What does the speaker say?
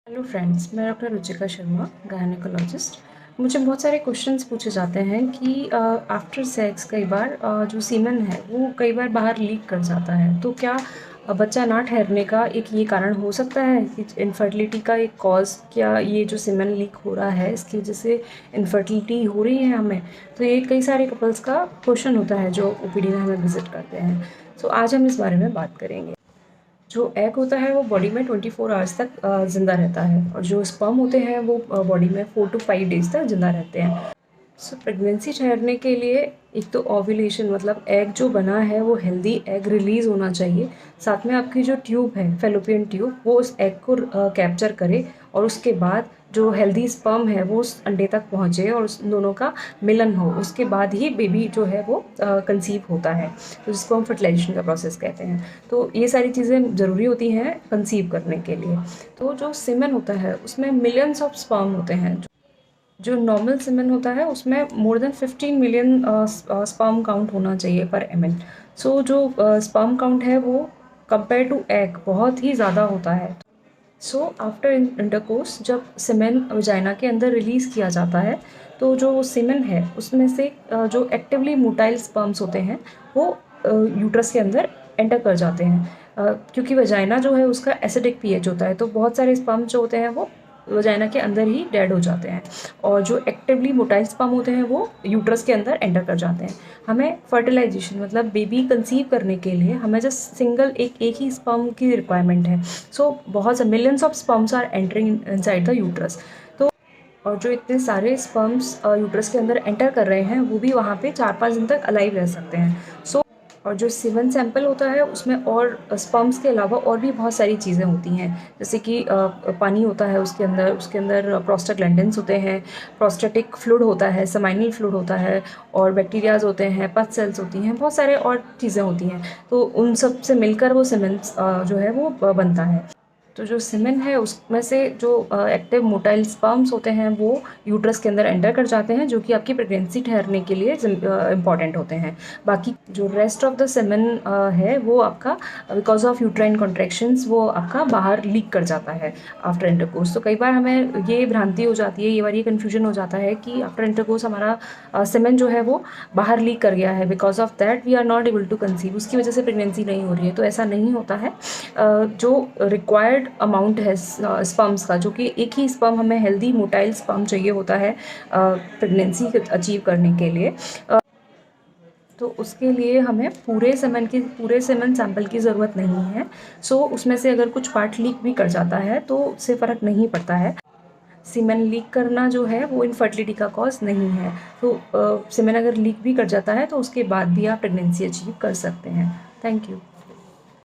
Hello friends, मैं doctor Ruchika Sharma, gynaecologist. मुझे बहुत सारे क्वेश्चंस पूछे जाते हैं कि आफ्टर सेक्स कई बार जो सीमेन है वो कई बार बाहर लीक कर जाता है। तो क्या बच्चा ना ठहरने का एक ये कारण हो सकता है कि इनफर्टिलिटी का एक कॉज, क्या ये जो सीमेन लीक हो रहा है इसकी वजह से इनफर्टिलिटी हो रही है हमें? तो ये कई सारे कपल्स का क्वेश्चन होता है जो ओपीडी में हमें विजिट करते हैं। तो आज हम इस बारे में बात करेंगे। जो एग होता है वो बॉडी में 24 आवर्स तक ज़िंदा रहता है, और जो स्पर्म होते हैं वो बॉडी में 4 to 5 डेज़ तक ज़िंदा रहते हैं। सो प्रेगनेंसी ठहरने के लिए एक तो ओव्यूलेशन, मतलब एग जो बना है वो हेल्दी एग रिलीज़ होना चाहिए। साथ में आपकी जो ट्यूब है, फेलोपियन ट्यूब, वो उस एग को कैप्चर करे, और उसके बाद जो हेल्दी स्पर्म है वो उस अंडे तक पहुँचे और उस दोनों का मिलन हो। उसके बाद ही बेबी जो है वो कंसीव होता है, तो जिसको हम फर्टिलाइजेशन का प्रोसेस कहते हैं। तो ये सारी चीज़ें ज़रूरी होती हैं कंसीव करने के लिए। तो जो सीमेन होता है उसमें मिलियंस ऑफ स्पर्म होते हैं। जो नॉर्मल सीमेन होता है उसमें more than 15 million sperm count होना चाहिए पर ml। सो जो स्पर्म काउंट है वो कंपेयर टू एग बहुत ही ज़्यादा होता है। सो आफ्टर इंटरकोर्स जब सीमेन वजाइना के अंदर रिलीज़ किया जाता है, तो जो सीमेन है उसमें से जो एक्टिवली मोटाइल स्पर्म्स होते हैं वो यूट्रस के अंदर एंटर कर जाते हैं। क्योंकि वजाइना जो है उसका एसिडिक पीएच होता है, तो बहुत सारे स्पर्म जो होते हैं वो वजाइना के अंदर ही डेड हो जाते हैं, और जो एक्टिवली मोटाइल स्पर्म होते हैं वो यूट्रस के अंदर एंटर कर जाते हैं। हमें फर्टिलाइजेशन मतलब बेबी कंसीव करने के लिए हमें जस्ट सिंगल एक ही स्पर्म की रिक्वायरमेंट है। सो बहुत से millions of sperms are entering inside the uterus. तो और जो इतने सारे स्पर्म्स यूट्रस के अंदर एंटर कर रहे हैं वो भी वहाँ पे 4-5 दिन तक अलाइव रह सकते हैं। सो और जो सीमेन सैंपल होता है उसमें और स्पर्म्स के अलावा और भी बहुत सारी चीज़ें होती हैं, जैसे कि पानी होता है उसके अंदर प्रोस्टाग्लैंडिन्स होते हैं, प्रोस्टेटिक फ्लूइड होता है, सेमाइनल फ्लूइड होता है, और बैक्टीरियाज होते हैं, पथ सेल्स होती हैं, बहुत सारे और चीज़ें होती हैं। तो उन सब से मिलकर वो सीमेन जो है वो बनता है। तो जो सीमेन है उसमें से जो एक्टिव मोटाइल स्पर्म्स होते हैं वो यूट्रस के अंदर एंटर कर जाते हैं, जो कि आपकी प्रेगनेंसी ठहरने के लिए इम्पॉर्टेंट होते हैं। बाकी जो रेस्ट ऑफ द सीमेन है वो आपका बिकॉज ऑफ यूट्राइन कॉन्ट्रैक्शंस वो आपका बाहर लीक कर जाता है आफ्टर इंटरकोर्स। तो कई बार हमें ये भ्रांति हो जाती है, ये बार ये कन्फ्यूजन हो जाता है कि आफ्टर इंटरकोर्स हमारा सीमेन जो है वो बाहर लीक कर गया है, because of that we are not able to conceive, उसकी वजह से प्रेगनेंसी नहीं हो रही है। तो ऐसा नहीं होता है। जो रिक्वायर्ड अमाउंट है स्पर्म्स का, जो कि एक ही स्पर्म हमें हेल्दी मोटाइल स्पर्म चाहिए होता है प्रेगनेंसी अचीव करने के लिए, तो उसके लिए हमें पूरे सेमेन सैंपल की ज़रूरत नहीं है। सो उसमें से अगर कुछ पार्ट लीक भी कर जाता है तो उससे फ़र्क नहीं पड़ता है। सीमेन लीक करना जो है वो इनफर्टिलिटी का कॉज नहीं है। तो सीमेन अगर लीक भी कर जाता है तो उसके बाद भी आप प्रेगनेंसी अचीव कर सकते हैं। Thank you.